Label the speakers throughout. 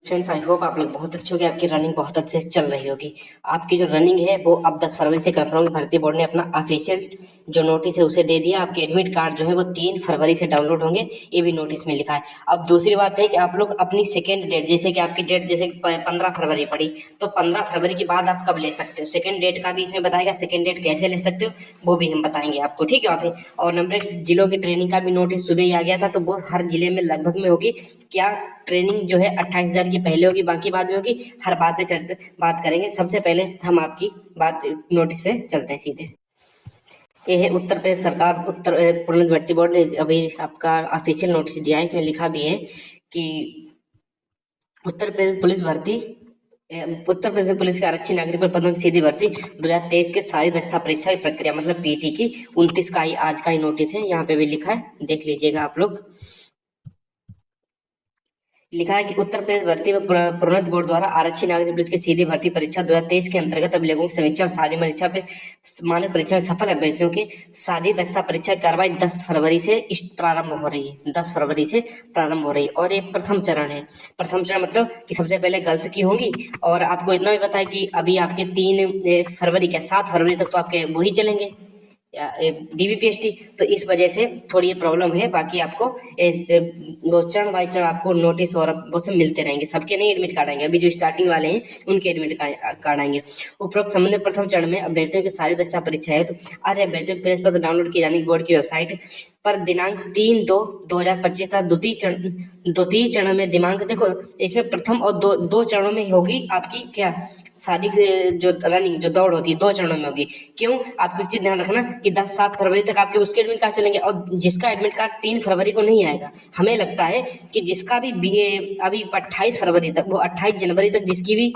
Speaker 1: Friends, I hope आप लोग बहुत अच्छे होंगे। आपकी रनिंग बहुत अच्छे से चल रही होगी। आपकी जो रनिंग है वो अब 10 फरवरी से कंफर्म होगी। भर्ती बोर्ड ने अपना ऑफिशियल जो नोटिस है उसे दे दिया। आपके एडमिट कार्ड जो है वो 3 फरवरी से डाउनलोड होंगे, ये भी नोटिस में लिखा है। अब दूसरी बात है कि आप लोग अपनी सेकेंड डेट, जैसे कि आपकी डेट जैसे 15 फरवरी पड़ी, तो 15 फरवरी के बाद आप कब ले सकते हो, सेकेंड डेट का भी इसमें बताएगा। सेकेंड डेट कैसे ले सकते हो वो भी हम बताएंगे आपको, ठीक है। और नंबर जिलों की ट्रेनिंग का भी नोटिस सुबह ही आ गया था, तो वो हर जिले में लगभग में होगी। क्या ट्रेनिंग जो है 28,000 की पहले होगी, बाकी बाद में होगी, हर बात पे बात करेंगे। सबसे पहले हम आपकी बात नोटिस पे चलते हैं सीधे। ये है उत्तर प्रदेश सरकार पुलिस भर्ती बोर्ड ने अभी आपका ऑफिशियल नोटिस दिया है। इसमें लिखा भी है कि उत्तर प्रदेश पुलिस भर्ती उत्तर प्रदेश पुलिस के आरक्षी नागरिक पर पदों की सीधी भर्ती 2023 के सारी दस्ता परीक्षा की प्रक्रिया मतलब पीटी की 29 का ही आज का ही नोटिस है। यहाँ पे भी लिखा है, देख लीजिएगा आप लोग। लिखा है कि उत्तर प्रदेश भर्ती व प्रोन्नत बोर्ड द्वारा आरक्षी नागरिक पुलिस की सीधी भर्ती परीक्षा 2023 के अंतर्गत अभिलेखों की समीक्षा और सारी परीक्षा पे मानक परीक्षा में सफल अभ्यर्थियों की सारी दस्ता परीक्षा की कार्रवाई 10 फरवरी से प्रारंभ हो रही है। 10 फरवरी से प्रारंभ हो रही है और ये प्रथम चरण है। प्रथम चरण मतलब कि सबसे पहले गर्ल्स की होंगी। और आपको इतना भी पता है कि अभी आपके 3 फरवरी के 7 फरवरी तक तो आपके वही चलेंगे डीबीपीएसटी, तो इस वजह से थोड़ी ये प्रॉब्लम है। बाकी आपको वो चरण बाई चरण आपको नोटिस और वो सब मिलते रहेंगे। सबके नहीं एडमिट कार्ड आएंगे, अभी जो स्टार्टिंग वाले हैं उनके एडमिट कार्ड आएंगे। उपरोक्त संबंधित प्रथम चरण में अभ्यर्थियों की सारी दस्ता परीक्षा है तो आधे अभ्यर्थियों के प्रवेश पत्र डाउनलोड किए जाने की बोर्ड की वेबसाइट पर दिनांक 3/2/2025 था। द्वितीय चरण में दिनांक देखो, इसमें प्रथम और दो चरणों में होगी आपकी क्या शादी जो रनिंग जो दौड़ होती है 2 चरणों में होगी। क्यों, आपको चीज ध्यान रखना कि 10-7 फरवरी तक आपके उसके एडमिट कार्ड चलेंगे और जिसका एडमिट कार्ड 3 फरवरी को नहीं आएगा, हमें लगता है कि जिसका भी बीए अभी 28 फरवरी तक, वो 28 जनवरी तक जिसकी भी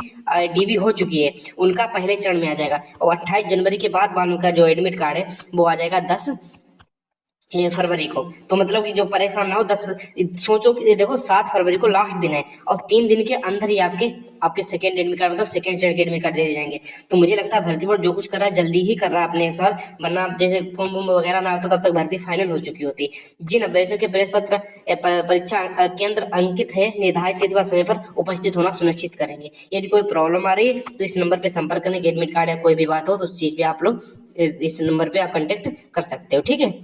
Speaker 1: डीबी हो चुकी है उनका पहले चरण में आ जाएगा। और 28 जनवरी के बाद वालों का जो एडमिट कार्ड है वो आ जाएगा 10 फरवरी को। तो मतलब कि जो परेशान ना हो, 10 सोचो कि देखो 7 फरवरी को लास्ट दिन है और 3 दिन के अंदर ही आपके सेकंड एडमिट कार्ड मतलब सेकंड चरण के एडमिट कार्ड दे जाएंगे। तो मुझे लगता है भर्ती बोर्ड जो कुछ कर रहा है जल्दी ही कर रहा है अपने अनुसार, वरना जैसे फॉर्म वॉर्म वगैरह ना होता तब तक भर्ती फाइनल हो चुकी होती। जिन अभ्यर्थियों के प्रवेश पत्र परीक्षा केंद्र अंकित है निर्धारित तिथि व समय पर उपस्थित होना सुनिश्चित करेंगे। यदि कोई प्रॉब्लम आ रही है तो इस नंबर पर संपर्क करने, एडमिट कार्ड या कोई भी बात हो तो उस चीज पे आप लोग इस नंबर पे आप कांटेक्ट कर सकते हो, ठीक है।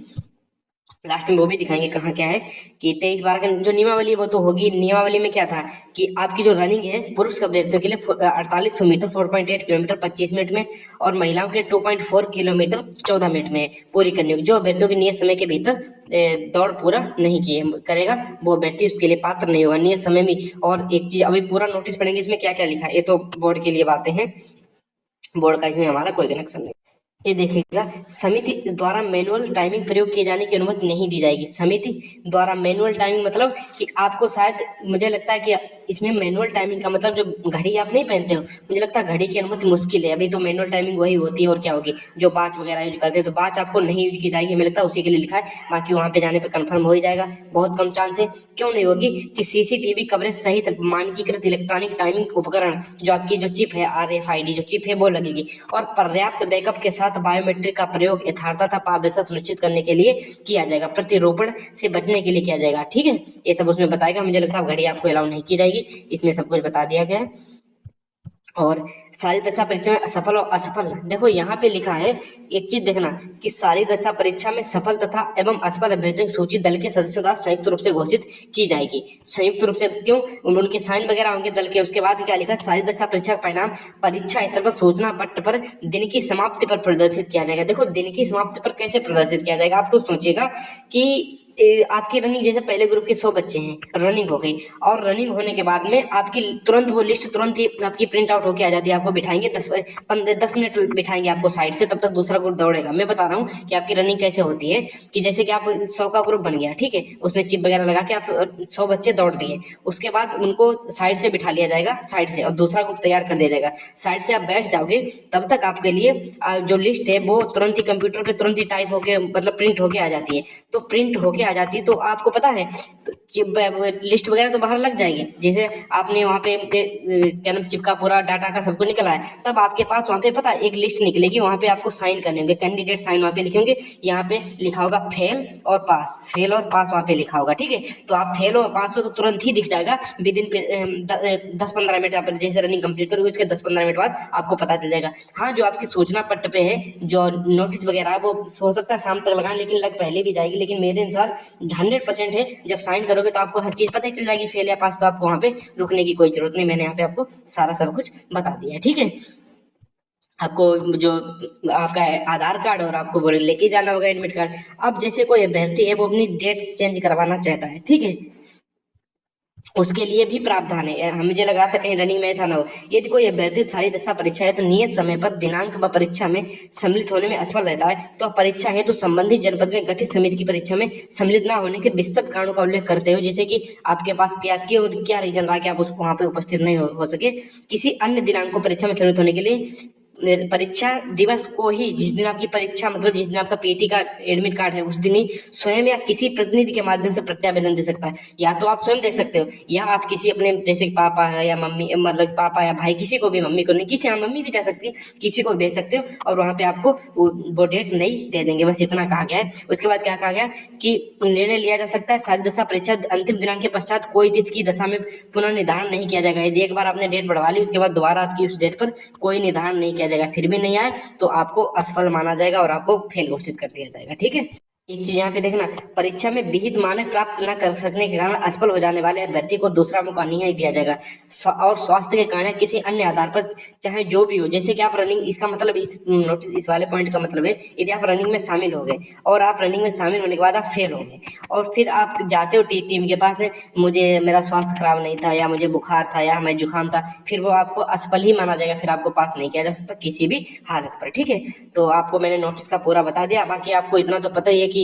Speaker 1: लास्ट में वो भी दिखाएंगे कहाँ क्या है कि 23/12 का जो नियमावली वो तो होगी। नियमावली में क्या था कि आपकी जो रनिंग है पुरुष अभ्यर्थियों के लिए 4800 मीटर 4.8 किलोमीटर 25 मिनट में और महिलाओं के 2.4 किलोमीटर 14 मिनट में पूरी करनी होगी। जो अभ्यर्थियों के नियत समय के भीतर दौड़ पूरा नहीं किए करेगा वो अभ्यर्थी उसके लिए पात्र नहीं होगा नियत समय में। और एक चीज अभी पूरा नोटिस पढ़ेंगे, इसमें क्या क्या लिखा है, ये तो बोर्ड के लिए बातें हैं, बोर्ड का इसमें हमारा कोई कनेक्शन नहीं। ये देखिएगा, समिति द्वारा मैनुअल टाइमिंग प्रयोग किए जाने की अनुमति नहीं दी जाएगी। समिति द्वारा मैनुअल टाइमिंग मतलब कि आपको शायद मुझे लगता है कि इसमें मैनुअल टाइमिंग का मतलब जो घड़ी आप नहीं पहनते हो, मुझे लगता है घड़ी की अनुमति मुश्किल है। अभी तो मैनुअल टाइमिंग वही होती है और क्या होगी जो वॉच वगैरह यूज करते हैं, तो वॉच आपको नहीं यूज की जाएगी, मुझे लगता है उसी के लिए लिखा है। बाकी वहां पे जाने पर कंफर्म हो ही जाएगा, बहुत कम चांस है। क्यों नहीं होगी कि सीसीटीवी कवरेज सहित मानकीकृत इलेक्ट्रॉनिक टाइमिंग उपकरण जो आपकी जो चिप है RFID जो चिप है वो लगेगी। और पर्याप्त बैकअप के साथ बायोमेट्रिक का प्रयोग यथार्थता था पारदर्शिता सुनिश्चित करने के लिए किया जाएगा, प्रतिरोपण से बचने के लिए किया जाएगा, ठीक है। ये सब उसमें बताएगा। मुझे लगता है घड़ी आपको अलाउ नहीं की जाएगी, इसमें सब कुछ बता दिया गया है। और सारी दस्ता परीक्षा में सफल और असफल, देखो यहाँ पे लिखा है, एक चीज देखना कि सारी दस्ता परीक्षा में सफल तथा एवं असफल अभ्यर्थियों की सूची दल के सदस्यों द्वारा संयुक्त रूप से घोषित की जाएगी। संयुक्त रूप से क्यों, उनके साइन वगैरह होंगे दल के। उसके बाद क्या लिखा है, सारी दस्ता परीक्षा का परिणाम परीक्षा स्थल पर सूचना पट्ट पर दिन की समाप्ति पर प्रदर्शित किया जाएगा। देखो दिन की समाप्ति पर कैसे प्रदर्शित किया जाएगा, आप तो सोचिएगा कि आपकी रनिंग जैसे पहले ग्रुप के 100 बच्चे हैं, रनिंग हो गई और रनिंग होने के बाद में आपकी तुरंत वो लिस्ट तुरंत ही आपकी प्रिंट आउट होके आ जाती है। आपको बिठाएंगे 10 मिनट बिठाएंगे आपको साइड से, तब तक दूसरा ग्रुप दौड़ेगा। मैं बता रहा हूँ कि आपकी रनिंग कैसे होती है कि जैसे कि आप 100 का ग्रुप बन गया, ठीक है, उसमें चिप वगैरह लगा के आप 100 बच्चे दौड़ दिए, उसके बाद उनको साइड से बिठा लिया जाएगा साइड से और दूसरा ग्रुप तैयार कर दिया जाएगा। साइड से आप बैठ जाओगे तब तक आपके लिए जो लिस्ट है वो तुरंत ही कंप्यूटर पे तुरंत ही टाइप होके मतलब प्रिंट होके आ जाती है। तो प्रिंट होके आ जाती है तो आपको पता है लिस्ट वगैरह तो बाहर लग जाएगी। जैसे आपने वहाँ पे क्या नाम चिपका पूरा डाटा सबको निकला है, तब आपके पास वहाँ पे पता एक लिस्ट निकलेगी, वहाँ पे आपको साइन करने होंगे, कैंडिडेट साइन वहाँ पे लिखे होंगे, यहाँ पे लिखा होगा फेल और पास, फेल और पास वहाँ पे लिखा होगा, ठीक है। तो आप फेल और पास हो तो तुरंत ही दिख जाएगा, विद इन 10-15 मिनट आप जैसे रनिंग कंप्लीट करोगे उसके 10-15 मिनट बाद आपको पता चल जाएगा। हाँ, जो आपकी सूचना पट्ट पे है जो नोटिस वगैरह है वो हो सकता है शाम तक लगाएं, लेकिन लग पहले भी जाएगी, लेकिन मेरे अनुसार 100% है, जब साइन करोगे तो आपको हर चीज पता ही चल जाएगी, फेल या पास, तो आपको वहाँ पे रुकने की कोई जरूरत नहीं। मैंने यहाँ पे आपको सारा सब कुछ बता दिया है, ठीक है। आपको जो आपका आधार कार्ड और आपको बोले लेके जाना होगा एडमिट कार्ड। अब जैसे कोई अभ्यर्थी है वो अपनी डेट चेंज करवाना चाहता है, ठीक है, उसके लिए भी प्रावधान है। हम मुझे लगा था कहीं रनिंग में ऐसा ना हो। यदि कोई अभ्यर्थी सारी दशा परीक्षा है तो नियत समय पर दिनांक व परीक्षा में सम्मिलित होने में असफल रहता है तो परीक्षा है तो संबंधित जनपद में गठित समिति की परीक्षा में सम्मिलित न होने के विस्तृत कारणों का उल्लेख करते हो, जैसे कि आपके पास क्या रीजन रहा कि आप उसको वहां पे उपस्थित नहीं हो सके। किसी अन्य दिनांक को परीक्षा में सम्मिलित होने के लिए परीक्षा दिवस को ही, जिस दिन आपकी परीक्षा मतलब जिस दिन आपका पीटी का एडमिट कार्ड है उस दिन ही स्वयं या किसी प्रतिनिधि के माध्यम से प्रत्यावेदन दे सकता है। या तो आप स्वयं दे सकते हो या आप किसी अपने जैसे पापा है या मम्मी, मतलब पापा या भाई, किसी को भी, मम्मी को नहीं, किसी मम्मी भी दे सकती है, किसी को भेज सकते हो और वहां पे आपको वो डेट नहीं दे देंगे। बस इतना कहा गया है। उसके बाद क्या कहा गया कि निर्णय लिया जा सकता है सारी दशा परीक्षा अंतिम दिनांक के पश्चात कोई तिथि की दशा में पुनः निर्धारण नहीं किया जाएगा। यदि एक बार आपने डेट बढ़वा ली उसके बाद दोबारा आपकी उस डेट पर कोई निर्धारण नहीं किया जाएगा, फिर भी नहीं आए तो आपको असफल माना जाएगा और आपको फेल घोषित कर दिया जाएगा, ठीक है। एक चीज यहाँ पे देखना, परीक्षा में विहित मानक प्राप्त न कर सकने के कारण असफल हो जाने वाले अभ्यर्थी को दूसरा मौका नहीं दिया जाएगा और स्वास्थ्य के कारण किसी अन्य आधार पर चाहे जो भी हो, जैसे कि आप रनिंग, इसका मतलब इस नोटिस इस वाले पॉइंट का मतलब है यदि आप रनिंग में शामिल हो गए और आप रनिंग में शामिल होने के बाद आप फेल हो गए और फिर आप जाते हो टीम के पास, मुझे मेरा स्वास्थ्य खराब नहीं था या मुझे बुखार था या मैं जुकाम था, फिर वो आपको असफल ही माना जाएगा, फिर आपको पास नहीं किया जा सकता किसी भी हालत पर, ठीक है। तो आपको मैंने नोटिस का पूरा बता दिया। बाकी आपको इतना तो पता ही है कि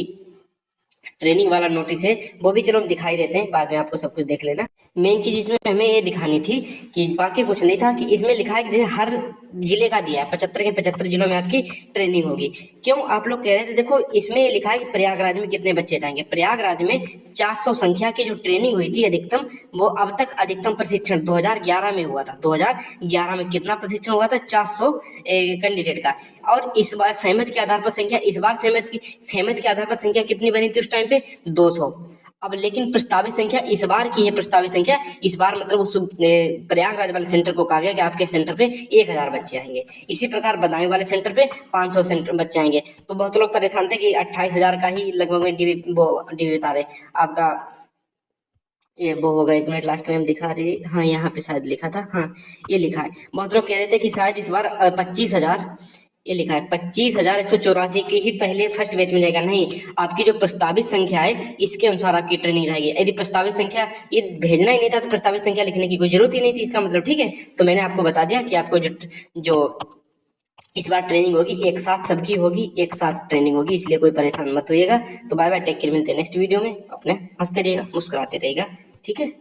Speaker 1: ट्रेनिंग वाला नोटिस है वो भी चलो हम दिखाई देते हैं, बाद में आपको सब कुछ देख लेना। मेन चीज इसमें हमें ये दिखानी थी कि बाकी कुछ नहीं था, कि इसमें लिखा है कि जैसे हर जिले का दिया है, 75 के 75 जिलों में आपकी ट्रेनिंग होगी। क्यों आप लोग कह रहे थे, देखो इसमें ये लिखा है कि प्रयागराज में कितने बच्चे जाएंगे। प्रयागराज में 400 संख्या की जो ट्रेनिंग हुई थी अधिकतम, वो अब तक अधिकतम प्रशिक्षण 2011 में हुआ था। 2011 में कितना प्रशिक्षण हुआ था? 400 कैंडिडेट का। और इस बार सहमति के आधार पर संख्या, इस बार सहमति के आधार पर संख्या कितनी बनी थी उस टाइम पे? 200। अब लेकिन प्रस्तावित संख्या इस बार की है, प्रस्तावित संख्या इस बार मतलब उस प्रयागराज वाले सेंटर को कहा गया कि आपके सेंटर पे 1000 बच्चे आएंगे। इसी प्रकार बदायूं वाले सेंटर पे 500 सेंटर बच्चे आएंगे। तो बहुत लोग परेशान थे कि 28,000 का ही लगभग में डीवी बता रहे आपका, ये वो होगा। 1 मिनट, लास्ट में हम दिखा रहे, हाँ यहाँ पे शायद लिखा था, हाँ ये लिखा है। बहुत लोग कह रहे थे कि शायद इस बार 25,000, ये लिखा है 25,184 की ही पहले फर्स्ट बैच में जाएगा। नहीं, आपकी जो प्रस्तावित संख्या है इसके अनुसार आपकी ट्रेनिंग रहेगी। यदि प्रस्तावित संख्या ये भेजना ही नहीं था तो प्रस्तावित संख्या लिखने की कोई जरूरत ही नहीं थी, इसका मतलब, ठीक है। तो मैंने आपको बता दिया कि आपको जो इस बार ट्रेनिंग होगी एक साथ सबकी होगी, एक साथ ट्रेनिंग होगी, इसलिए कोई परेशान मत होइएगा। तो बाय बाय, टेक केयर, मिलते हैं नेक्स्ट वीडियो में। अपने हंसते रहिएगा, मुस्कुराते रहिएगा, ठीक है।